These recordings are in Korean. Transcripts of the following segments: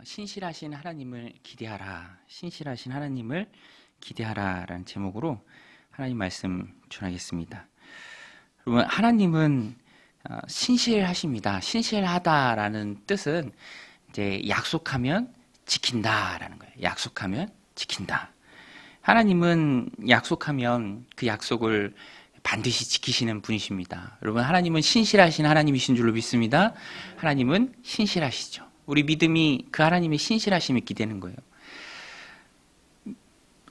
신실하신 하나님을 기대하라. 신실하신 하나님을 기대하라라는 제목으로 하나님 말씀 전하겠습니다. 여러분, 하나님은 신실하십니다. 신실하다라는 뜻은 이제 약속하면 지킨다라는 거예요. 약속하면 지킨다. 하나님은 약속하면 그 약속을 반드시 지키시는 분이십니다. 여러분, 하나님은 신실하신 하나님이신 줄로 믿습니다. 하나님은 신실하시죠. 우리 믿음이 그 하나님의 신실하심에 기대는 거예요.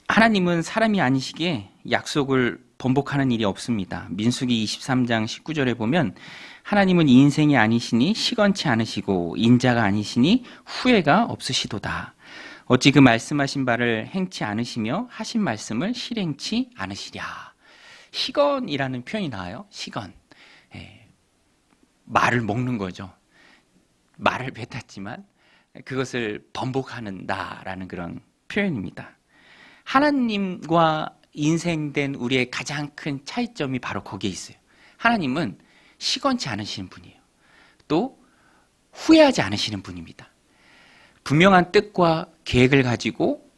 하나님은 사람이 아니시기에 약속을 번복하는 일이 없습니다. 민수기 23장 19절에 보면 하나님은 인생이 아니시니 시건치 않으시고 인자가 아니시니 후회가 없으시도다. 어찌 그 말씀하신 바를 행치 않으시며 하신 말씀을 실행치 않으시랴. 시건이라는 표현이 나와요. 시건. 말을 먹는 거죠. 말을 뱉었지만 그것을 번복하는다라는 그런 표현입니다. 하나님과 인생된 우리의 가장 큰 차이점이 바로 거기에 있어요. 하나님은 시건치 않으시는 분이에요. 또 후회하지 않으시는 분입니다. 분명한 뜻과 계획을 가지고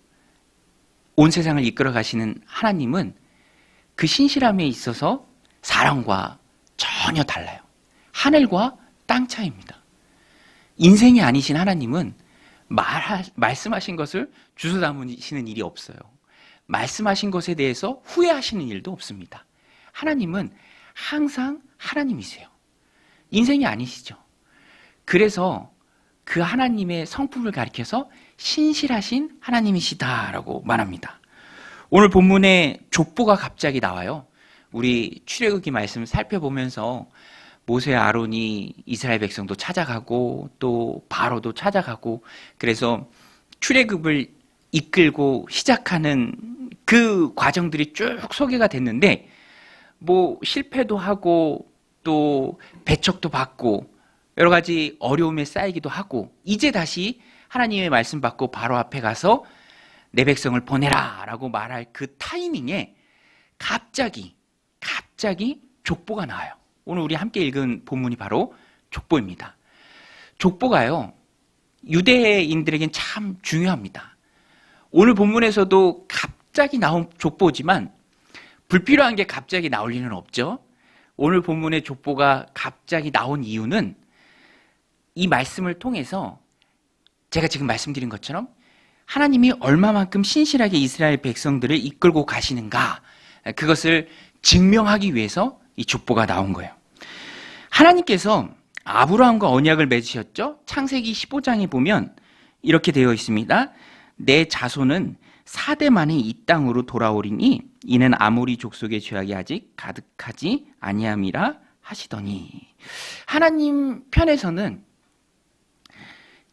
온 세상을 이끌어 가시는 하나님은 그 신실함에 있어서 사람과 전혀 달라요. 하늘과 땅 차이입니다. 인생이 아니신 하나님은 말씀하신 것을 주워 담으시는 일이 없어요. 말씀하신 것에 대해서 후회하시는 일도 없습니다. 하나님은 항상 하나님이세요. 인생이 아니시죠. 그래서 그 하나님의 성품을 가리켜서 신실하신 하나님이시다라고 말합니다. 오늘 본문에 족보가 갑자기 나와요. 우리 출애굽기 말씀을 살펴보면서 모세와 아론이 이스라엘 백성도 찾아가고 또 바로도 찾아가고 그래서 출애굽을 이끌고 시작하는 그 과정들이 쭉 소개가 됐는데 뭐 실패도 하고 또 배척도 받고 여러 가지 어려움에 쌓이기도 하고 이제 다시 하나님의 말씀 받고 바로 앞에 가서 내 백성을 보내라 라고 말할 그 타이밍에 갑자기 족보가 나와요. 오늘 우리 함께 읽은 본문이 바로 족보입니다. 족보가요, 유대인들에겐 참 중요합니다. 오늘 본문에서도 갑자기 나온 족보지만 불필요한 게 갑자기 나올 리는 없죠. 오늘 본문의 족보가 갑자기 나온 이유는 이 말씀을 통해서 제가 지금 말씀드린 것처럼 하나님이 얼마만큼 신실하게 이스라엘 백성들을 이끌고 가시는가, 그것을 증명하기 위해서 이 족보가 나온 거예요. 하나님께서 아브라함과 언약을 맺으셨죠. 창세기 15장에 보면 이렇게 되어 있습니다. 내 자손은 4대 만에 이 땅으로 돌아오리니 이는 아모리 족속의 죄악이 아직 가득하지 아니함이라 하시더니, 하나님 편에서는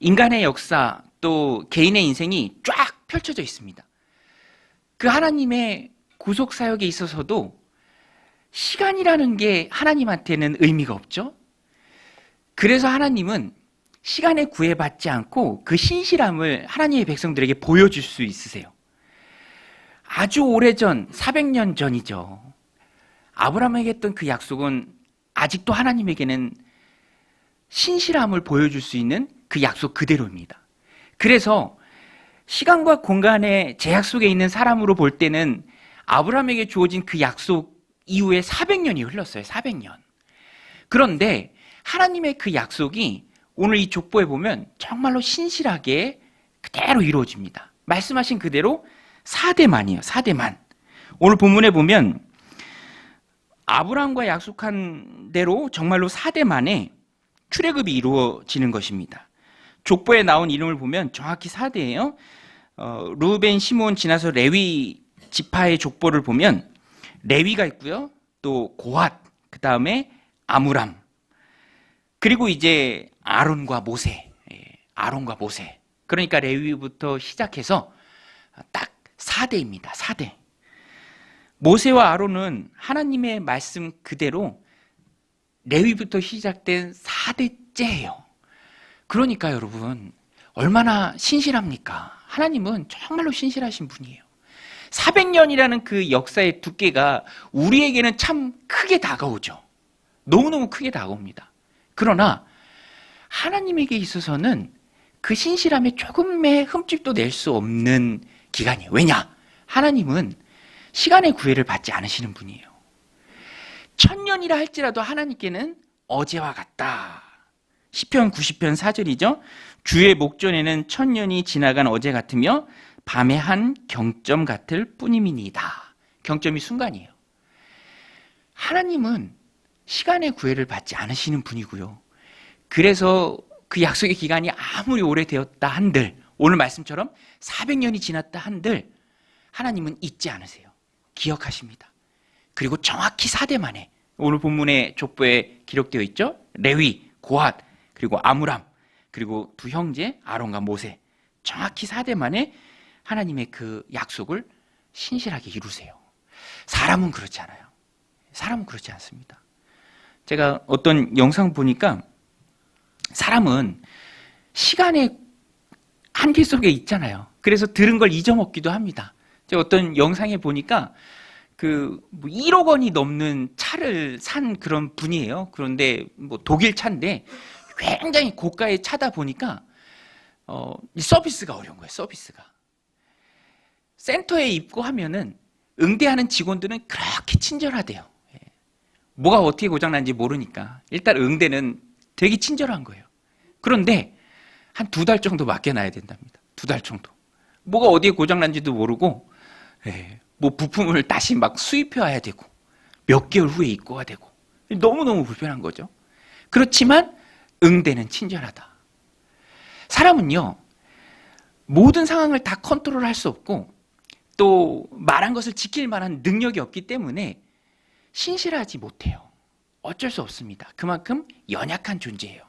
인간의 역사 또 개인의 인생이 쫙 펼쳐져 있습니다. 그 하나님의 구속 사역에 있어서도 시간이라는 게 하나님한테는 의미가 없죠. 그래서 하나님은 시간에 구애받지 않고 그 신실함을 하나님의 백성들에게 보여줄 수 있으세요. 아주 오래전 400년 전이죠. 아브라함에게 했던 그 약속은 아직도 하나님에게는 신실함을 보여줄 수 있는 그 약속 그대로입니다. 그래서 시간과 공간의 제약 속에 있는 사람으로 볼 때는 아브라함에게 주어진 그 약속 이후에 400년이 흘렀어요. 400년. 그런데 하나님의 그 약속이 오늘 이 족보에 보면 정말로 신실하게 그대로 이루어집니다. 말씀하신 그대로 4대만이에요. 4대만. 오늘 본문에 보면 아브라함과 약속한 대로 정말로 4대만에 출애굽이 이루어지는 것입니다. 족보에 나온 이름을 보면 정확히 4대예요. 르우벤, 시몬 지나서 레위 지파의 족보를 보면 레위가 있고요. 또 고핫, 그 다음에 아므람, 그리고 이제 아론과 모세. 그러니까 레위부터 시작해서 딱 4대입니다. 4대. 모세와 아론은 하나님의 말씀 그대로 레위부터 시작된 4대째예요. 그러니까 여러분, 얼마나 신실합니까? 하나님은 정말로 신실하신 분이에요. 400년이라는 그 역사의 두께가 우리에게는 참 크게 다가오죠. 너무너무 크게 다가옵니다. 그러나 하나님에게 있어서는 그 신실함에 조금의 흠집도 낼 수 없는 기간이에요. 왜냐? 하나님은 시간의 구애를 받지 않으시는 분이에요. 천년이라 할지라도 하나님께는 어제와 같다. 시편 90편 4절이죠. 주의 목전에는 천년이 지나간 어제 같으며 밤의 한 경점 같을 뿐임이니이다. 경점이 순간이에요. 하나님은 시간의 구애를 받지 않으시는 분이고요. 그래서 그 약속의 기간이 아무리 오래되었다 한들, 오늘 말씀처럼 400년이 지났다 한들 하나님은 잊지 않으세요. 기억하십니다. 그리고 정확히 4대 만에, 오늘 본문의 족보에 기록되어 있죠. 레위, 고핫, 그리고 아므람, 그리고 두 형제 아론과 모세, 정확히 4대 만에 하나님의 그 약속을 신실하게 이루세요. 사람은 그렇지 않아요. 사람은 그렇지 않습니다. 제가 어떤 영상 보니까 사람은 시간의 한계 속에 있잖아요. 그래서 들은 걸 잊어먹기도 합니다. 제가 어떤 영상에 보니까 그 1억 원이 넘는 차를 산 그런 분이에요. 그런데 뭐 독일 차인데 굉장히 고가의 차다 보니까 서비스가 어려운 거예요. 서비스가. 센터에 입고하면은 응대하는 직원들은 그렇게 친절하대요. 뭐가 어떻게 고장난지 모르니까 일단 응대는 되게 친절한 거예요. 그런데 한 2달 정도 맡겨놔야 된답니다. 2달 정도. 뭐가 어디에 고장난지도 모르고 뭐 부품을 다시 막 수입해 와야 되고 몇 개월 후에 입고가 되고 너무너무 불편한 거죠. 그렇지만 응대는 친절하다. 사람은요, 모든 상황을 다 컨트롤할 수 없고 또 말한 것을 지킬 만한 능력이 없기 때문에 신실하지 못해요. 어쩔 수 없습니다. 그만큼 연약한 존재예요.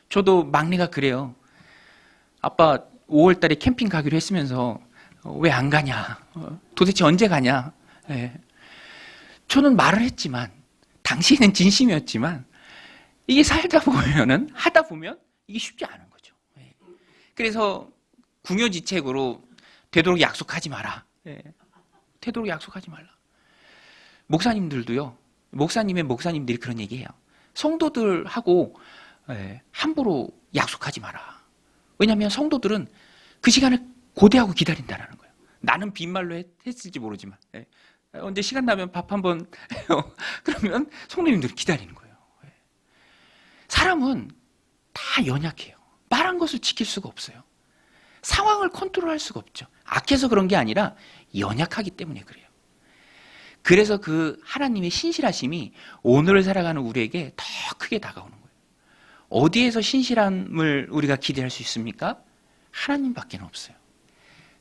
저도 막내가 그래요. 아빠 5월 달에 캠핑 가기로 했으면서 왜 안 가냐? 도대체 언제 가냐? 저는 말을 했지만 당시에는 진심이었지만 이게 살다 보면은 하다 보면 이게 쉽지 않은 거죠. 그래서 궁여지책으로 되도록 약속하지 마라. 되도록 약속하지 말라. 목사님들도요. 목사님들이 그런 얘기해요. 성도들하고 함부로 약속하지 마라. 왜냐하면 성도들은 그 시간을 고대하고 기다린다는 거예요. 나는 빈말로 했을지 모르지만 언제 시간 나면 밥 한번 해요. 그러면 성도님들이 기다리는 거예요. 사람은 다 연약해요. 말한 것을 지킬 수가 없어요. 상황을 컨트롤할 수가 없죠. 악해서 그런 게 아니라 연약하기 때문에 그래요. 그래서 그 하나님의 신실하심이 오늘을 살아가는 우리에게 더 크게 다가오는 거예요. 어디에서 신실함을 우리가 기대할 수 있습니까? 하나님밖에 없어요.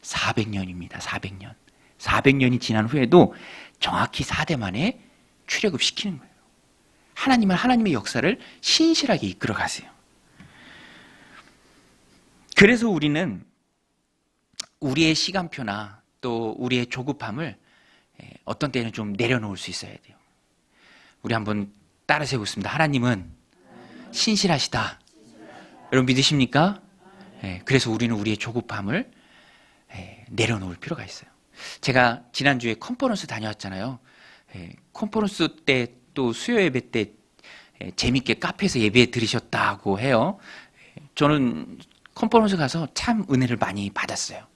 400년입니다. 400년. 400년이 지난 후에도 정확히 4대 만에 출애굽시키는 거예요. 하나님은 하나님의 역사를 신실하게 이끌어 가세요. 그래서 우리는 우리의 시간표나 또 우리의 조급함을 어떤 때는 좀 내려놓을 수 있어야 돼요. 우리 한번 따라 세우겠습니다. 하나님은 신실하시다. 여러분 믿으십니까? 그래서 우리는 우리의 조급함을 내려놓을 필요가 있어요. 제가 지난주에 컨퍼런스 다녀왔잖아요. 컨퍼런스 때 또 수요 예배 때 재밌게 카페에서 예배 들으셨다고 해요. 저는 컨퍼런스 가서 참 은혜를 많이 받았어요.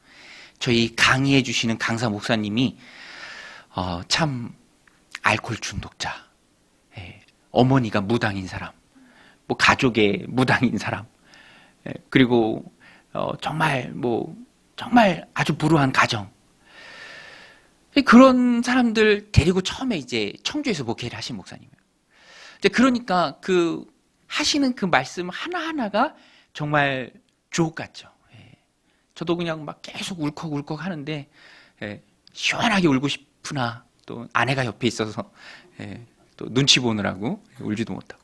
저희 강의해 주시는 강사 목사님이 참 알코올 중독자, 어머니가 무당인 사람, 뭐 가족의 무당인 사람, 그리고 정말 아주 불우한 가정, 그런 사람들 데리고 처음에 이제 청주에서 목회를 하신 목사님이에요. 그러니까 그 하시는 그 말씀 하나하나가 정말 주옥 같죠. 저도 그냥 막 계속 울컥울컥 하는데 시원하게 울고 싶으나 또 아내가 옆에 있어서 또 눈치 보느라고 울지도 못하고.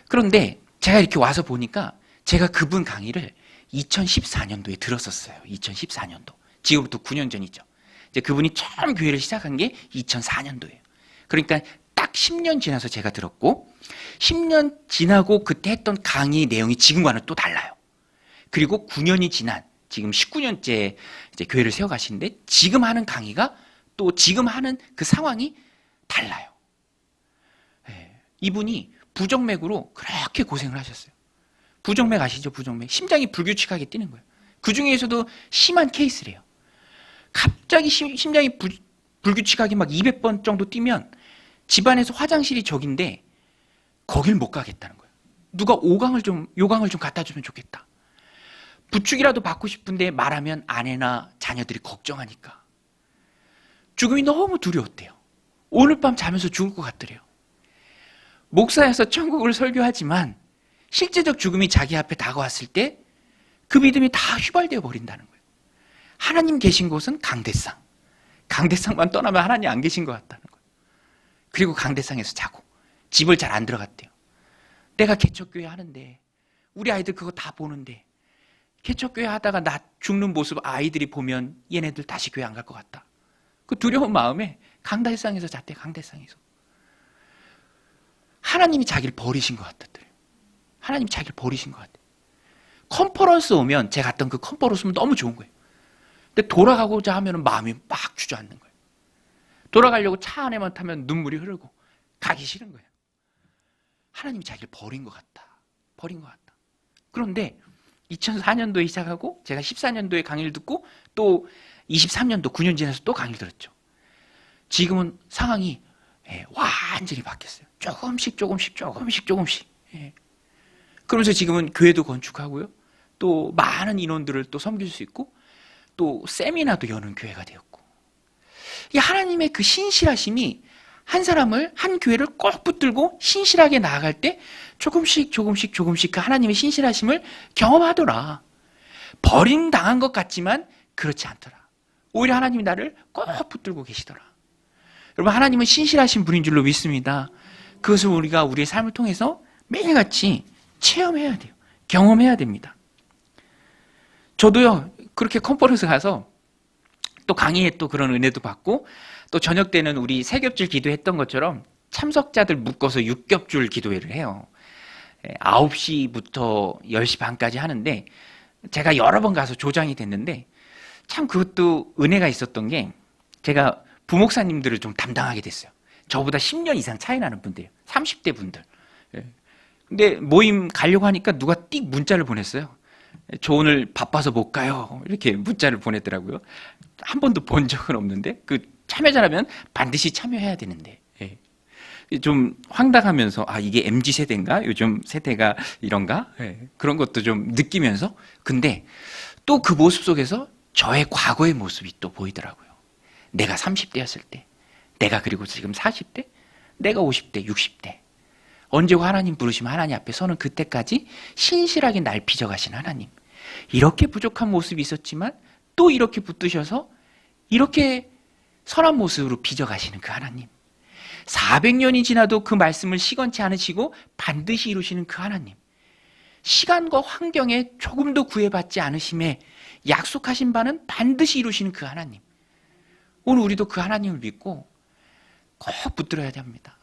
그런데 제가 이렇게 와서 보니까 제가 그분 강의를 2014년도에 들었었어요. 2014년도. 지금부터 9년 전이죠. 이제 그분이 처음 교회를 시작한 게 2004년도예요. 그러니까 딱 10년 지나서 제가 들었고 10년 지나고 그때 했던 강의 내용이 지금과는 또 달라요. 그리고 9년이 지난 지금 19년째 이제 교회를 세워가시는데 지금 하는 강의가 또 지금 하는 그 상황이 달라요. 이분이 부정맥으로 그렇게 고생을 하셨어요. 부정맥 아시죠? 부정맥. 심장이 불규칙하게 뛰는 거예요. 그 중에서도 심한 케이스래요. 갑자기 심장이 불규칙하게 막 200번 정도 뛰면 집안에서 화장실이 저긴데 거길 못 가겠다는 거예요. 누가 요강을 좀 갖다 주면 좋겠다. 부축이라도 받고 싶은데 말하면 아내나 자녀들이 걱정하니까. 죽음이 너무 두려웠대요. 오늘 밤 자면서 죽을 것 같더래요. 목사여서 천국을 설교하지만 실제적 죽음이 자기 앞에 다가왔을 때 그 믿음이 다 휘발되어 버린다는 거예요. 하나님 계신 곳은 강대상. 강대상만 떠나면 하나님 안 계신 것 같다는 거예요. 그리고 강대상에서 자고 집을 잘 안 들어갔대요. 내가 개척교회 하는데 우리 아이들 그거 다 보는데 개척교회 하다가 나 죽는 모습 아이들이 보면 얘네들 다시 교회 안 갈 것 같다. 그 두려운 마음에 강대상에서 잤대. 강대상에서. 하나님이 자기를 버리신 것 같았대요. 하나님이 자기를 버리신 것 같아요. 컨퍼런스 오면 제가 갔던 그 컨퍼런스는 너무 좋은 거예요. 근데 돌아가고자 하면 마음이 막 주저앉는 거예요. 돌아가려고 차 안에만 타면 눈물이 흐르고 가기 싫은 거예요. 하나님이 자기를 버린 것 같다. 버린 것 같다. 그런데 2004년도에 시작하고 제가 14년도에 강의를 듣고 또 23년도 9년 지나서 또 강의를 들었죠. 지금은 상황이 완전히 바뀌었어요. 조금씩. 그러면서 지금은 교회도 건축하고요. 또 많은 인원들을 또 섬길 수 있고 또 세미나도 여는 교회가 되었고. 이 하나님의 그 신실하심이 한 사람을, 한 교회를 꼭 붙들고 신실하게 나아갈 때 조금씩 그 하나님의 신실하심을 경험하더라. 버림당한 것 같지만 그렇지 않더라. 오히려 하나님이 나를 꼭 붙들고 계시더라. 여러분, 하나님은 신실하신 분인 줄로 믿습니다. 그것을 우리가 우리의 삶을 통해서 매일같이 체험해야 돼요. 경험해야 됩니다. 저도요, 그렇게 컨퍼런스 가서 또 강의에 또 그런 은혜도 받고 또 저녁 때는 우리 세 겹줄 기도했던 것처럼 참석자들 묶어서 6겹줄 기도회를 해요. 9시부터 10시 반까지 하는데 제가 여러 번 가서 조장이 됐는데 참 그것도 은혜가 있었던 게 제가 부목사님들을 좀 담당하게 됐어요. 저보다 10년 이상 차이 나는 분들이에요. 30대 분들. 근데 모임 가려고 하니까 누가 띡 문자를 보냈어요. 저 오늘 바빠서 못 가요. 이렇게 문자를 보냈더라고요. 한 번도 본 적은 없는데 그 참여자라면 반드시 참여해야 되는데 좀 황당하면서 이게 MZ세대인가? 요즘 세대가 이런가? 그런 것도 좀 느끼면서 근데 또 그 모습 속에서 저의 과거의 모습이 또 보이더라고요. 내가 30대였을 때 내가 그리고 지금 40대 내가 50대 60대 언제고 하나님 부르시면 하나님 앞에 서는 그때까지 신실하게 날 빚어가신 하나님. 이렇게 부족한 모습이 있었지만 또 이렇게 붙드셔서 이렇게 선한 모습으로 빚어가시는 그 하나님. 400년이 지나도 그 말씀을 시건치 않으시고 반드시 이루시는 그 하나님. 시간과 환경에 조금도 구애받지 않으심에 약속하신 바는 반드시 이루시는 그 하나님. 오늘 우리도 그 하나님을 믿고 꼭 붙들어야 합니다.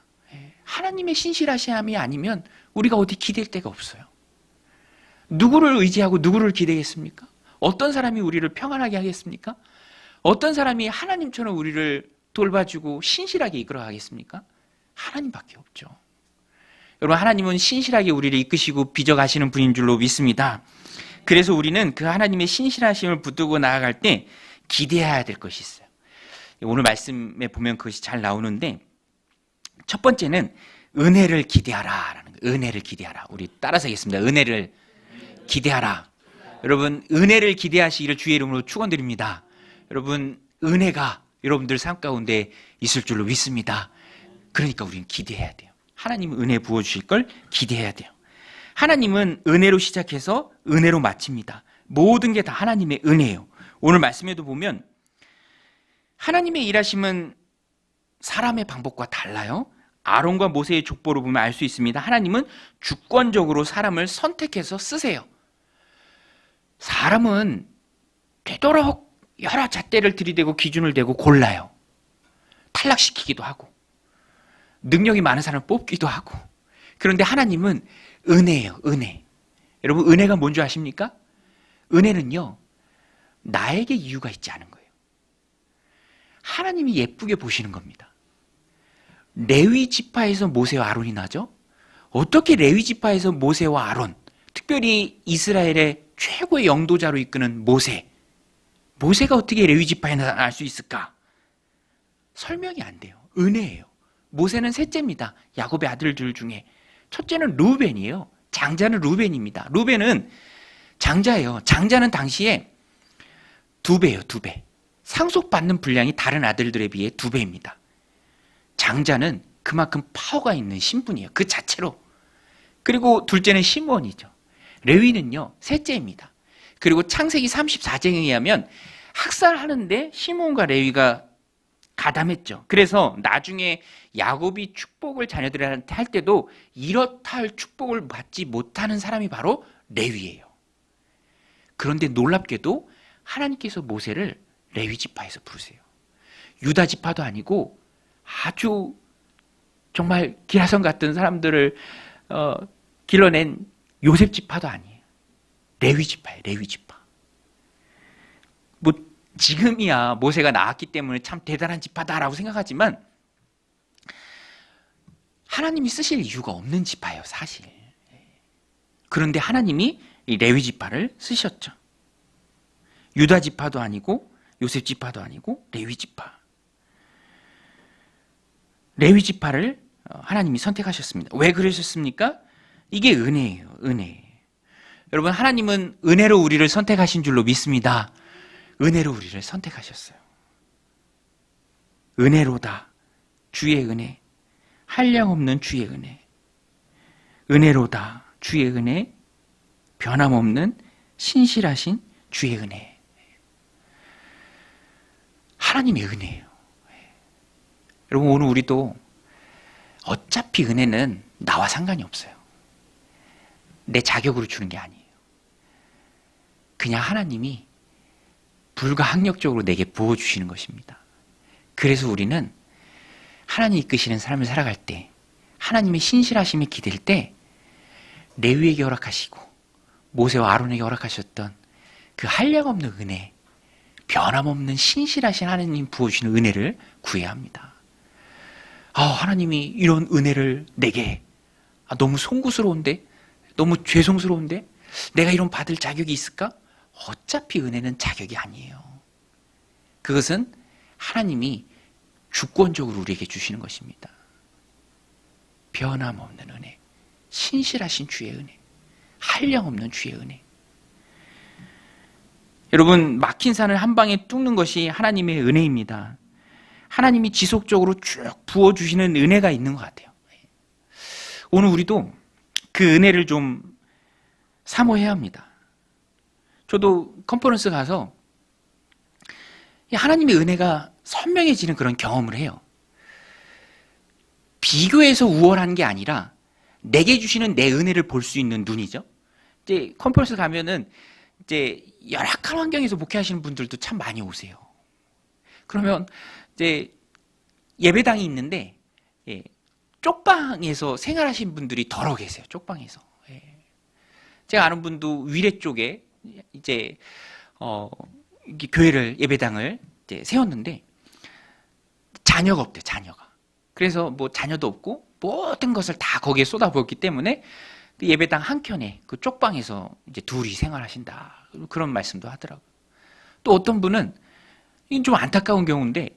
하나님의 신실하심이 아니면 우리가 어디 기댈 데가 없어요. 누구를 의지하고 누구를 기대겠습니까? 어떤 사람이 우리를 평안하게 하겠습니까? 어떤 사람이 하나님처럼 우리를 돌봐주고 신실하게 이끌어가겠습니까? 하나님밖에 없죠. 여러분, 하나님은 신실하게 우리를 이끄시고 빚어가시는 분인 줄로 믿습니다. 그래서 우리는 그 하나님의 신실하심을 붙들고 나아갈 때 기대해야 될 것이 있어요. 오늘 말씀에 보면 그것이 잘 나오는데 첫 번째는 은혜를 기대하라라는 거예요. 은혜를 기대하라. 우리 따라서 하겠습니다. 은혜를 기대하라. 여러분, 은혜를 기대하시기를 주의 이름으로 축원드립니다. 여러분, 은혜가 여러분들 삶 가운데 있을 줄로 믿습니다. 그러니까 우리는 기대해야 돼요. 하나님은 은혜 부어주실 걸 기대해야 돼요. 하나님은 은혜로 시작해서 은혜로 마칩니다. 모든 게 다 하나님의 은혜예요. 오늘 말씀에도 보면 하나님의 일하심은 사람의 방법과 달라요. 아론과 모세의 족보로 보면 알 수 있습니다. 하나님은 주권적으로 사람을 선택해서 쓰세요. 사람은 되도록 여러 잣대를 들이대고 기준을 대고 골라요. 탈락시키기도 하고 능력이 많은 사람을 뽑기도 하고. 그런데 하나님은 은혜예요. 은혜. 여러분, 은혜가 뭔지 아십니까? 은혜는요, 나에게 이유가 있지 않은 거예요. 하나님이 예쁘게 보시는 겁니다. 레위 지파에서 모세와 아론이 나죠? 어떻게 레위 지파에서 모세와 아론, 특별히 이스라엘의 최고의 영도자로 이끄는 모세가 어떻게 레위 지파에 나갈 수 있을까? 설명이 안 돼요. 은혜예요. 모세는 셋째입니다. 야곱의 아들들 중에 첫째는 루벤이에요. 장자는 루벤입니다. 루벤은 장자예요. 장자는 당시에 2배예요. 2배. 상속받는 분량이 다른 아들들에 비해 2배입니다. 장자는 그만큼 파워가 있는 신분이에요. 그 자체로. 그리고 둘째는 시므온이죠. 레위는요, 셋째입니다. 그리고 창세기 34장에 의하면 학살하는데 시므온과 레위가 가담했죠. 그래서 나중에 야곱이 축복을 자녀들한테 할 때도 이렇다 할 축복을 받지 못하는 사람이 바로 레위예요. 그런데 놀랍게도 하나님께서 모세를 레위 지파에서 부르세요. 유다 지파도 아니고 아주 정말 기라성 같은 사람들을 길러낸 요셉 지파도 아니에요. 레위 지파예요. 레위 지파. 뭐 지금이야 모세가 나왔기 때문에 참 대단한 지파다라고 생각하지만 하나님이 쓰실 이유가 없는 지파예요, 사실. 그런데 하나님이 이 레위 지파를 쓰셨죠. 유다 지파도 아니고 요셉 지파도 아니고 레위 지파. 레위 지파를 하나님이 선택하셨습니다. 왜 그러셨습니까? 이게 은혜예요, 은혜. 여러분, 하나님은 은혜로 우리를 선택하신 줄로 믿습니다. 은혜로 우리를 선택하셨어요. 은혜로다. 주의 은혜. 한량없는 주의 은혜. 은혜로다. 주의 은혜. 변함없는 신실하신 주의 은혜. 하나님의 은혜예요. 여러분, 오늘 우리도 어차피 은혜는 나와 상관이 없어요. 내 자격으로 주는 게 아니에요. 그냥 하나님이 불가항력적으로 내게 부어주시는 것입니다. 그래서 우리는 하나님 이끄시는 삶을 살아갈 때, 하나님의 신실하심에 기댈 때 레위에게 허락하시고 모세와 아론에게 허락하셨던 그 한량없는 은혜, 변함없는 신실하신 하나님 부어주시는 은혜를 구해야 합니다. 하나님이 이런 은혜를 내게, 너무 송구스러운데? 너무 죄송스러운데? 내가 이런 받을 자격이 있을까? 어차피 은혜는 자격이 아니에요. 그것은 하나님이 주권적으로 우리에게 주시는 것입니다. 변함없는 은혜, 신실하신 주의 은혜, 한량없는 주의 은혜. 여러분, 막힌 산을 한 방에 뚫는 것이 하나님의 은혜입니다. 하나님이 지속적으로 쭉 부어주시는 은혜가 있는 것 같아요. 오늘 우리도 그 은혜를 좀 사모해야 합니다. 저도 컨퍼런스 가서 하나님의 은혜가 선명해지는 그런 경험을 해요. 비교해서 우월한 게 아니라 내게 주시는 내 은혜를 볼 수 있는 눈이죠. 이제 컨퍼런스 가면은 이제 열악한 환경에서 목회하시는 분들도 참 많이 오세요. 그러면 이제 예배당이 있는데 쪽방에서 생활하시는 분들이 더러 계세요. 쪽방에서. 제가 아는 분도 위례 쪽에 이제 교회를 예배당을 이제 세웠는데 자녀가 없대요. 자녀가. 그래서 뭐 자녀도 없고 모든 것을 다 거기에 쏟아부었기 때문에 그 예배당 한 켠에 그 쪽방에서 이제 둘이 생활하신다. 그런 말씀도 하더라고요. 또 어떤 분은 이건 좀 안타까운 경우인데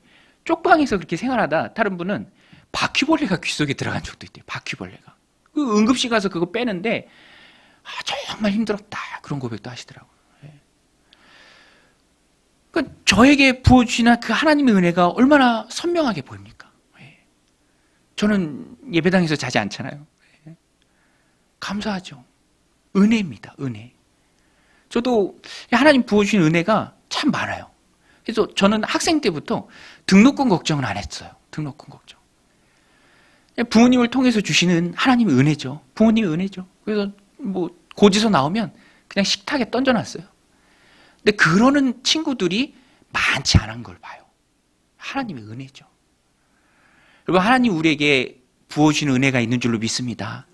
쪽방에서 그렇게 생활하다 다른 분은 바퀴벌레가 귀 속에 들어간 적도 있대요. 바퀴벌레가. 그 응급실 가서 그거 빼는데 정말 힘들었다. 그런 고백도 하시더라고요. 그러니까 저에게 부어주시는 그 하나님의 은혜가 얼마나 선명하게 보입니까? 저는 예배당에서 자지 않잖아요. 감사하죠. 은혜입니다. 은혜. 저도 하나님 부어주신 은혜가 참 많아요. 그래서 저는 학생 때부터 등록금 걱정은 안 했어요. 등록금 걱정. 부모님을 통해서 주시는 하나님의 은혜죠. 부모님의 은혜죠. 그래서 뭐 고지서 나오면 그냥 식탁에 던져놨어요. 근데 그러는 친구들이 많지 않은 걸 봐요. 하나님의 은혜죠. 여러분, 하나님 우리에게 부어주시는 은혜가 있는 줄로 믿습니다.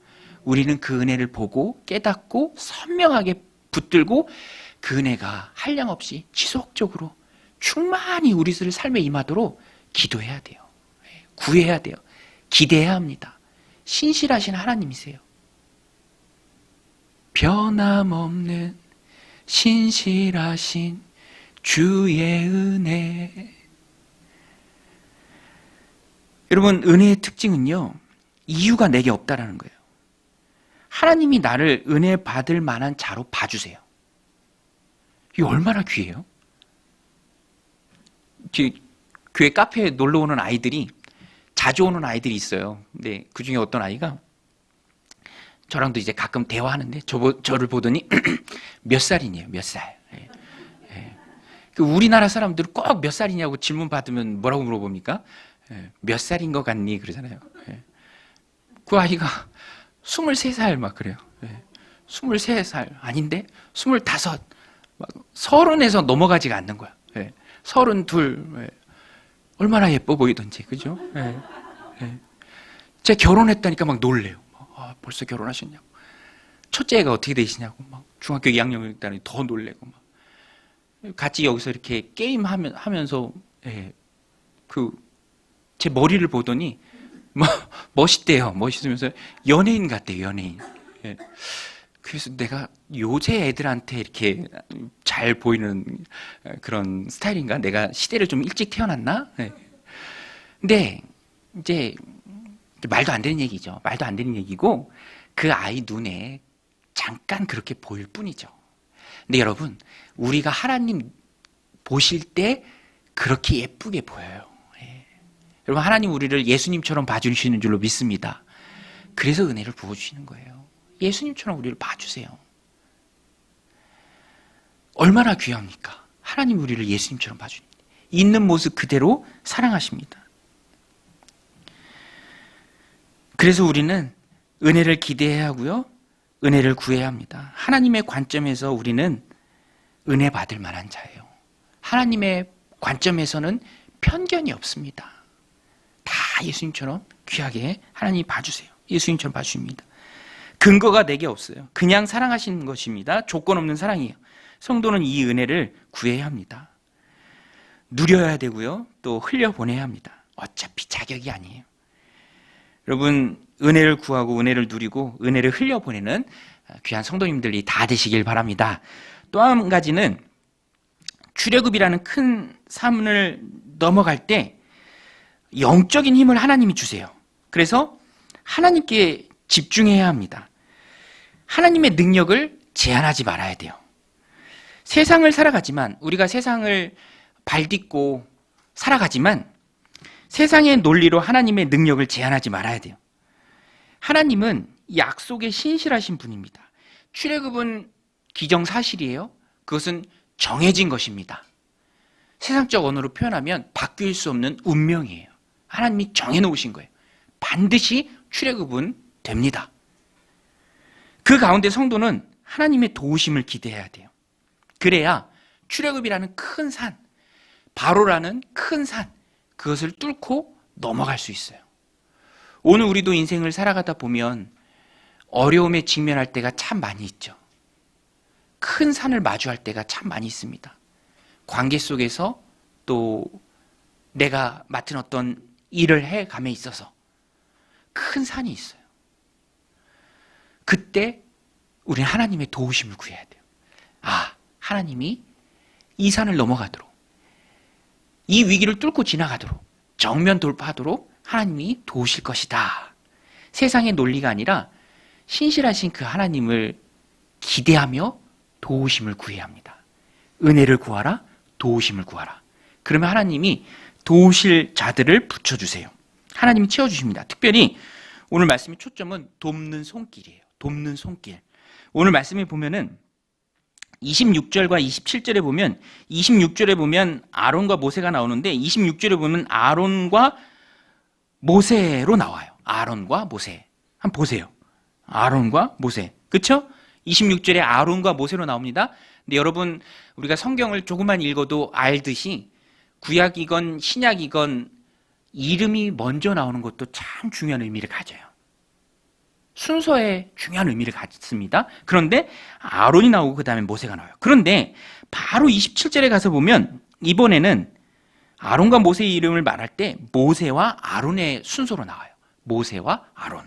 우리는 그 은혜를 보고 깨닫고 선명하게 붙들고 그 은혜가 한량없이 지속적으로 충만히 우리들 삶에 임하도록 기도해야 돼요. 구해야 돼요. 기대해야 합니다. 신실하신 하나님이세요. 변함없는 신실하신 주의 은혜. 여러분, 은혜의 특징은요, 이유가 내게 없다라는 거예요. 하나님이 나를 은혜 받을 만한 자로 봐주세요. 이게 얼마나 귀해요? 교회 카페에 놀러 오는 아이들이, 자주 오는 아이들이 있어요. 근데 그 중에 어떤 아이가 저랑도 이제 가끔 대화하는데 저를 보더니 몇 살이냐요? 몇 살? 예. 예. 우리나라 사람들은 꼭 몇 살이냐고 질문 받으면 뭐라고 물어봅니까? 예. 몇 살인 것 같니? 그러잖아요. 예. 그 아이가 23살 막 그래요. 예. 23살 아닌데 25, 막 30에서 넘어가지가 않는 거야. 예. 32. 예. 얼마나 예뻐 보이던지, 그죠? 예. 예. 제가 결혼했다니까 막 놀래요. 아, 벌써 결혼하셨냐고. 첫째가 어떻게 되시냐고. 막 중학교 2학년 있다니 더 놀래고 막. 같이 여기서 이렇게 게임 하면서, 예. 제 머리를 보더니 멋있대요. 멋있으면서 연예인 같대요. 연예인. 예. 그래서 내가 요새 애들한테 이렇게 잘 보이는 그런 스타일인가? 내가 시대를 좀 일찍 태어났나? 예. 근데 이제 말도 안 되는 얘기죠. 말도 안 되는 얘기고 그 아이 눈에 잠깐 그렇게 보일 뿐이죠. 근데 여러분, 우리가 하나님 보실 때 그렇게 예쁘게 보여요. 여러분, 하나님 우리를 예수님처럼 봐주시는 줄로 믿습니다. 그래서 은혜를 부어주시는 거예요. 예수님처럼 우리를 봐주세요. 얼마나 귀합니까? 하나님 우리를 예수님처럼 봐주니 있는 모습 그대로 사랑하십니다. 그래서 우리는 은혜를 기대해야 하고요, 은혜를 구해야 합니다. 하나님의 관점에서 우리는 은혜 받을 만한 자예요. 하나님의 관점에서는 편견이 없습니다. 다 예수님처럼 귀하게 하나님이 봐주세요. 예수님처럼 봐주십니다. 근거가 내게 없어요. 그냥 사랑하시는 것입니다. 조건 없는 사랑이에요. 성도는 이 은혜를 구해야 합니다. 누려야 되고요, 또 흘려보내야 합니다. 어차피 자격이 아니에요. 여러분, 은혜를 구하고 은혜를 누리고 은혜를 흘려보내는 귀한 성도님들이 다 되시길 바랍니다. 또 한 가지는 출애굽이라는 큰 산을 넘어갈 때 영적인 힘을 하나님이 주세요. 그래서 하나님께 집중해야 합니다. 하나님의 능력을 제한하지 말아야 돼요. 세상을 살아가지만, 우리가 세상을 발딛고 살아가지만 세상의 논리로 하나님의 능력을 제한하지 말아야 돼요. 하나님은 약속에 신실하신 분입니다. 출애굽은 기정사실이에요. 그것은 정해진 것입니다. 세상적 언어로 표현하면 바뀔 수 없는 운명이에요. 하나님이 정해놓으신 거예요. 반드시 출애굽은 됩니다. 그 가운데 성도는 하나님의 도우심을 기대해야 돼요. 그래야 출애굽이라는 큰 산, 바로라는 큰 산, 그것을 뚫고 넘어갈 수 있어요. 오늘 우리도 인생을 살아가다 보면 어려움에 직면할 때가 참 많이 있죠. 큰 산을 마주할 때가 참 많이 있습니다. 관계 속에서 또 내가 맡은 어떤 일을 해감에 있어서 큰 산이 있어요. 그때 우리는 하나님의 도우심을 구해야 돼요. 아, 하나님이 이 산을 넘어가도록, 이 위기를 뚫고 지나가도록, 정면 돌파하도록 하나님이 도우실 것이다. 세상의 논리가 아니라 신실하신 그 하나님을 기대하며 도우심을 구해야 합니다. 은혜를 구하라, 도우심을 구하라. 그러면 하나님이 도우실 자들을 붙여주세요. 하나님이 채워주십니다. 특별히 오늘 말씀의 초점은 돕는 손길이에요. 돕는 손길. 오늘 말씀에 보면은 26절과 27절에 보면, 26절에 보면 아론과 모세가 나오는데 26절에 보면 아론과 모세로 나와요. 아론과 모세. 한번 보세요. 아론과 모세. 그렇죠? 26절에 아론과 모세로 나옵니다. 근데 여러분, 우리가 성경을 조금만 읽어도 알듯이 구약이건 신약이건 이름이 먼저 나오는 것도 참 중요한 의미를 가져요. 순서에 중요한 의미를 갖습니다. 그런데 아론이 나오고 그 다음에 모세가 나와요. 그런데 바로 27절에 가서 보면 이번에는 아론과 모세의 이름을 말할 때 모세와 아론의 순서로 나와요. 모세와 아론.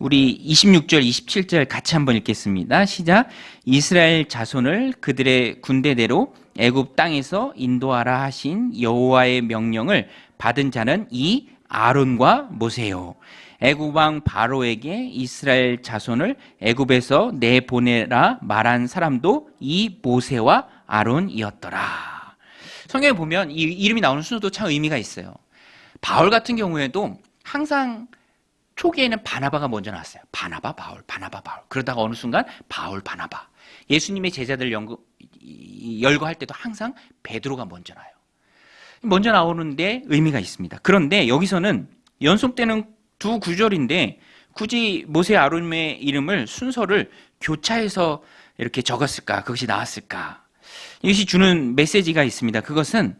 우리 26절, 27절 같이 한번 읽겠습니다. 시작. 이스라엘 자손을 그들의 군대대로 애굽 땅에서 인도하라 하신 여호와의 명령을 받은 자는 이 아론과 모세요. 애굽 왕 바로에게 이스라엘 자손을 애굽에서 내보내라 말한 사람도 이 모세와 아론이었더라. 성경에 보면 이 이름이 나오는 순서도 참 의미가 있어요. 바울 같은 경우에도 항상 초기에는 바나바가 먼저 나왔어요. 바나바, 바울, 바나바, 바울. 그러다가 어느 순간 바울, 바나바. 예수님의 제자들 열거할 때도 항상 베드로가 먼저 나와요. 먼저 나오는데 의미가 있습니다. 그런데 여기서는 연속되는 두 구절인데 굳이 모세 아론의 이름을 순서를 교차해서 이렇게 적었을까? 그것이 나왔을까? 이것이 주는 메시지가 있습니다. 그것은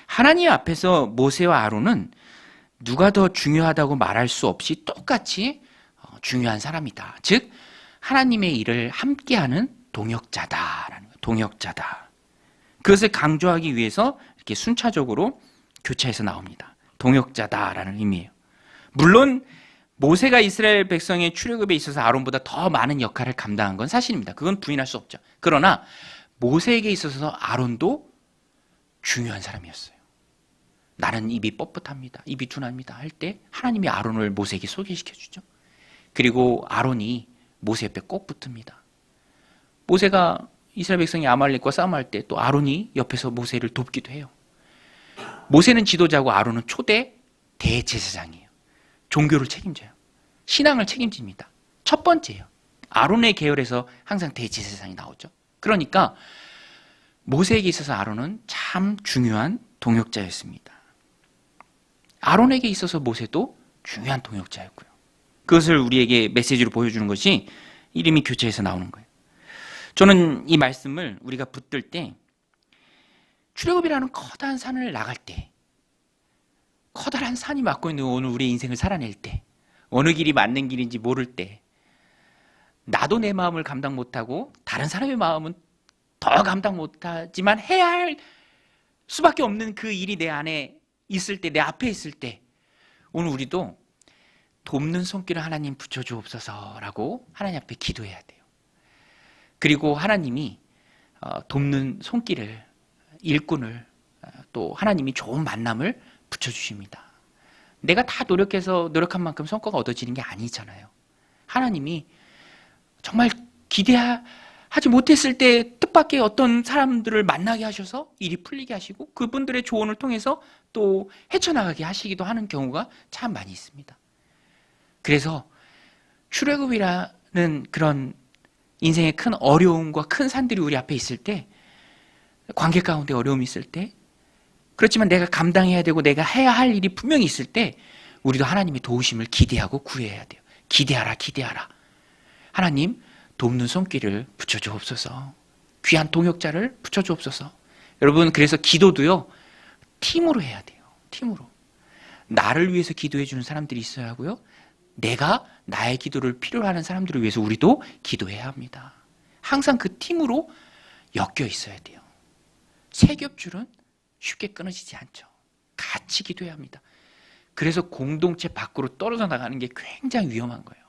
하나님 앞에서 모세와 아론은 누가 더 중요하다고 말할 수 없이 똑같이 중요한 사람이다. 즉 하나님의 일을 함께하는 동역자다라는 거예요. 동역자다. 그것을 강조하기 위해서 이렇게 순차적으로 교차해서 나옵니다. 동역자다라는 의미예요. 물론 모세가 이스라엘 백성의 출애굽에 있어서 아론보다 더 많은 역할을 감당한 건 사실입니다. 그건 부인할 수 없죠. 그러나 모세에게 있어서 아론도 중요한 사람이었어요. 나는 입이 뻣뻣합니다. 입이 둔합니다. 할 때 하나님이 아론을 모세에게 소개시켜 주죠. 그리고 아론이 모세 옆에 꼭 붙습니다. 모세가 이스라엘 백성이 아말렉과 싸움할 때 또 아론이 옆에서 모세를 돕기도 해요. 모세는 지도자고 아론은 초대 대제사장이에요. 종교를 책임져요. 신앙을 책임집니다. 첫 번째예요. 아론의 계열에서 항상 대제사장이 나오죠. 그러니까 모세에게 있어서 아론은 참 중요한 동역자였습니다. 아론에게 있어서 모세도 중요한 동역자였고요. 그것을 우리에게 메시지로 보여주는 것이 이름이 교체해서 나오는 거예요. 저는 이 말씀을 우리가 붙들 때 출애굽이라는 커다란 산을 나갈 때, 커다란 산이 맡고 있는 오늘 우리의 인생을 살아낼 때, 어느 길이 맞는 길인지 모를 때, 나도 내 마음을 감당 못하고 다른 사람의 마음은 더 감당 못하지만 해야 할 수밖에 없는 그 일이 내 안에 있을 때, 내 앞에 있을 때, 오늘 우리도 돕는 손길을 하나님 붙여주옵소서라고 하나님 앞에 기도해야 돼요. 그리고 하나님이 돕는 손길을, 일꾼을, 또 하나님이 좋은 만남을 붙여주십니다. 내가 다 노력한 만큼 성과가 얻어지는 게 아니잖아요. 하나님이 정말 기대하지 못했을 때 뜻밖의 어떤 사람들을 만나게 하셔서 일이 풀리게 하시고 그분들의 조언을 통해서 또 헤쳐나가게 하시기도 하는 경우가 참 많이 있습니다. 그래서 출애굽이라는 그런 인생의 큰 어려움과 큰 산들이 우리 앞에 있을 때, 관계 가운데 어려움이 있을 때, 그렇지만 내가 감당해야 되고 내가 해야 할 일이 분명히 있을 때 우리도 하나님의 도우심을 기대하고 구해야 돼요. 기대하라, 기대하라. 하나님 돕는 손길을 붙여주옵소서. 귀한 동역자를 붙여주옵소서. 여러분, 그래서 기도도요, 팀으로 해야 돼요. 팀으로. 나를 위해서 기도해 주는 사람들이 있어야 하고요, 내가 나의 기도를 필요로 하는 사람들을 위해서 우리도 기도해야 합니다. 항상 그 팀으로 엮여 있어야 돼요. 세 겹줄은 쉽게 끊어지지 않죠. 같이 기도해야 합니다. 그래서 공동체 밖으로 떨어져 나가는 게 굉장히 위험한 거예요.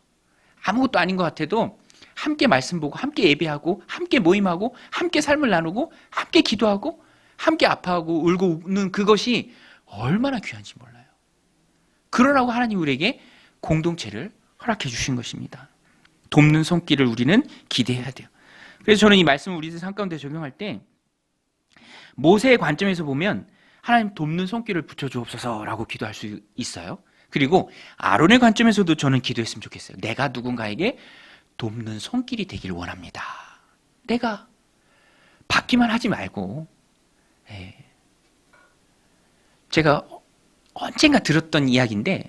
아무것도 아닌 것 같아도 함께 말씀 보고 함께 예배하고 함께 모임하고 함께 삶을 나누고 함께 기도하고 함께 아파하고 울고 웃는 그것이 얼마나 귀한지 몰라요. 그러라고 하나님 우리에게 공동체를 허락해 주신 것입니다. 돕는 손길을 우리는 기대해야 돼요. 그래서 저는 이 말씀을 우리들 삶 가운데 적용할 때 모세의 관점에서 보면 하나님 돕는 손길을 붙여주옵소서라고 기도할 수 있어요. 그리고 아론의 관점에서도 저는 기도했으면 좋겠어요. 내가 누군가에게 돕는 손길이 되길 원합니다. 내가 받기만 하지 말고. 제가 언젠가 들었던 이야기인데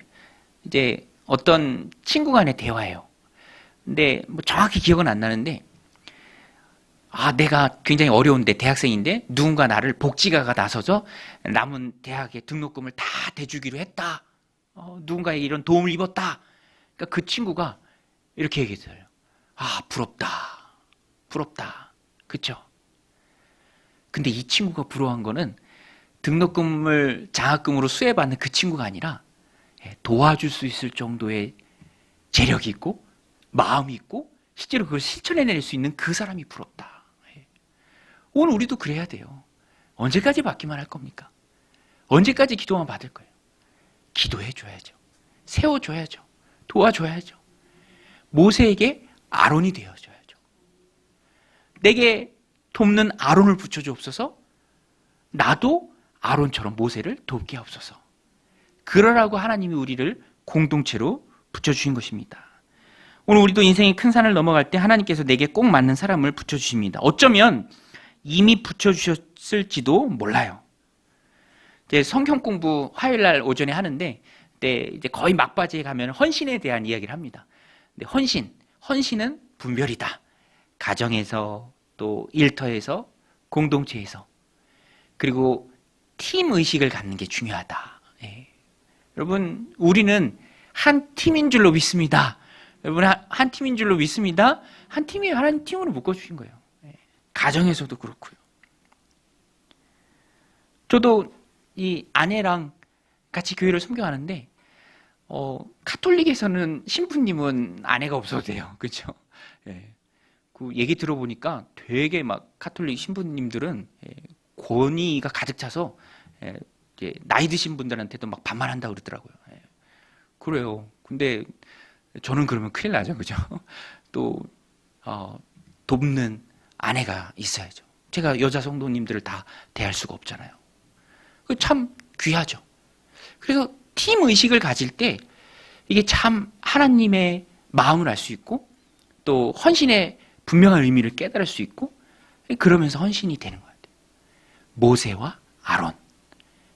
이제 어떤 친구 간의 대화예요. 근데 뭐 정확히 기억은 안 나는데 내가 굉장히 어려운데 대학생인데 누군가 나를 복지가가 나서서 남은 대학의 등록금을 다 대주기로 했다. 누군가에게 이런 도움을 입었다. 그러니까 그 친구가 이렇게 얘기했어요. 부럽다. 부럽다. 그쵸? 근데 이 친구가 부러워한 거는 등록금을 장학금으로 수혜받는 그 친구가 아니라 도와줄 수 있을 정도의 재력이 있고 마음이 있고 실제로 그걸 실천해낼 수 있는 그 사람이 부럽다. 오늘 우리도 그래야 돼요. 언제까지 받기만 할 겁니까? 언제까지 기도만 받을 거예요? 기도해줘야죠. 세워줘야죠. 도와줘야죠. 모세에게 아론이 되어줘야죠. 내게 돕는 아론을 붙여주옵소서. 나도 아론처럼 모세를 돕게 하옵소서. 그러라고 하나님이 우리를 공동체로 붙여주신 것입니다. 오늘 우리도 인생의 큰 산을 넘어갈 때 하나님께서 내게 꼭 맞는 사람을 붙여주십니다. 어쩌면 이미 붙여주셨을지도 몰라요. 이제 성경 공부 화요일날 오전에 하는데, 이제 거의 막바지에 가면 헌신에 대한 이야기를 합니다. 근데 헌신은 분별이다. 가정에서, 또 일터에서, 공동체에서, 그리고 팀 의식을 갖는 게 중요하다. 여러분, 우리는 한 팀인 줄로 믿습니다. 여러분, 한 팀인 줄로 믿습니다. 한 팀이 하나님 팀으로 묶어주신 거예요. 가정에서도 그렇고요. 저도 이 아내랑 같이 교회를 섬겨가는데, 카톨릭에서는 신부님은 아내가 없어도 돼요. 그렇죠? 그 얘기 들어보니까 되게 막 카톨릭 신부님들은 권위가 가득 차서 이제 나이 드신 분들한테도 막 반말한다고 그러더라고요. 그래요. 근데 저는 그러면 큰일 나죠. 그죠? 또 돕는 아내가 있어야죠. 제가 여자 성도님들을 다 대할 수가 없잖아요. 참 귀하죠. 그래서 팀 의식을 가질 때 이게 참 하나님의 마음을 알 수 있고 또 헌신의 분명한 의미를 깨달을 수 있고 그러면서 헌신이 되는 것 같아요. 모세와 아론,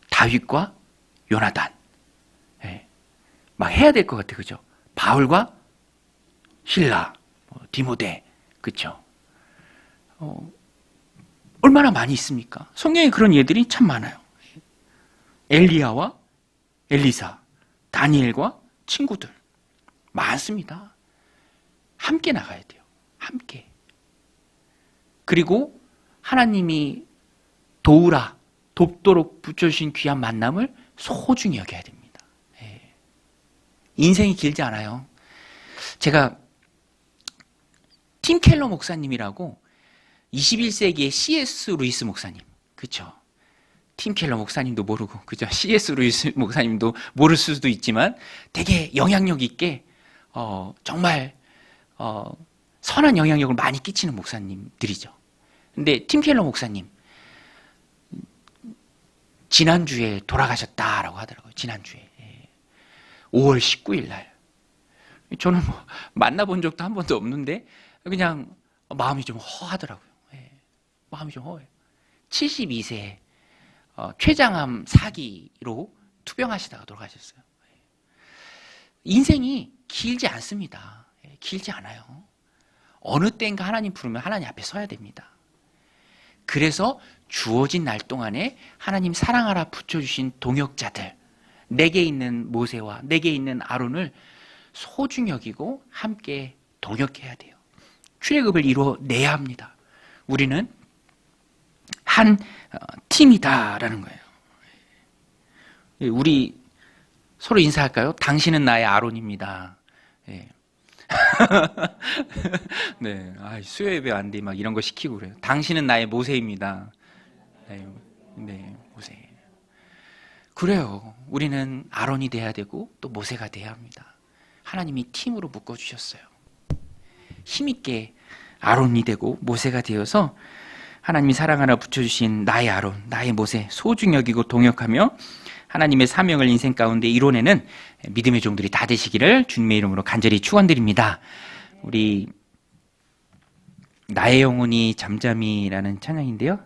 다윗과 요나단, 막 해야 될 것 같아요. 그죠? 바울과 실라, 디모데, 그렇죠? 얼마나 많이 있습니까? 성경에 그런 예들이 참 많아요. 엘리야와 엘리사, 다니엘과 친구들 많습니다. 함께 나가야 돼요. 함께. 그리고 하나님이 돕도록 붙여주신 귀한 만남을 소중히 여겨야 됩니다. 인생이 길지 않아요. 제가 팀 켈러 목사님이라고 21세기의 C.S. 루이스 목사님, 그렇죠? 팀 켈러 목사님도 모르고, 그죠? C.S. 루이스 목사님도 모를 수도 있지만 되게 영향력 있게 정말 선한 영향력을 많이 끼치는 목사님들이죠. 근데 팀 켈러 목사님 지난주에 돌아가셨다라고 하더라고요. 지난주에 5월 19일 날. 저는 뭐 만나본 적도 한 번도 없는데 그냥 마음이 좀 허하더라고요. 마음이 좀 허해요. 72세에 췌장암 4기로 투병하시다가 돌아가셨어요. 인생이 길지 않습니다. 길지 않아요. 어느 때인가 하나님 부르면 하나님 앞에 서야 됩니다. 그래서 주어진 날 동안에 하나님 사랑하라 붙여주신 동역자들, 내게 있는 모세와 내게 있는 아론을 소중히 여기고 함께 동역해야 돼요. 출애굽을 이루어내야 합니다. 우리는 한 팀이다라는 거예요. 우리 서로 인사할까요? 당신은 나의 아론입니다. 네, 수요 예배 안 돼 막 이런 거 시키고 그래요. 당신은 나의 모세입니다. 네, 모세. 그래요. 우리는 아론이 돼야 되고 또 모세가 돼야 합니다. 하나님이 팀으로 묶어주셨어요. 힘있게 아론이 되고 모세가 되어서 하나님이 사랑하라 붙여주신 나의 아론, 나의 모세 소중히 여기고 동역하며 하나님의 사명을 인생 가운데 이뤄내는 믿음의 종들이 다 되시기를 주님의 이름으로 간절히 축원드립니다. 우리 나의 영혼이 잠잠이라는 찬양인데요.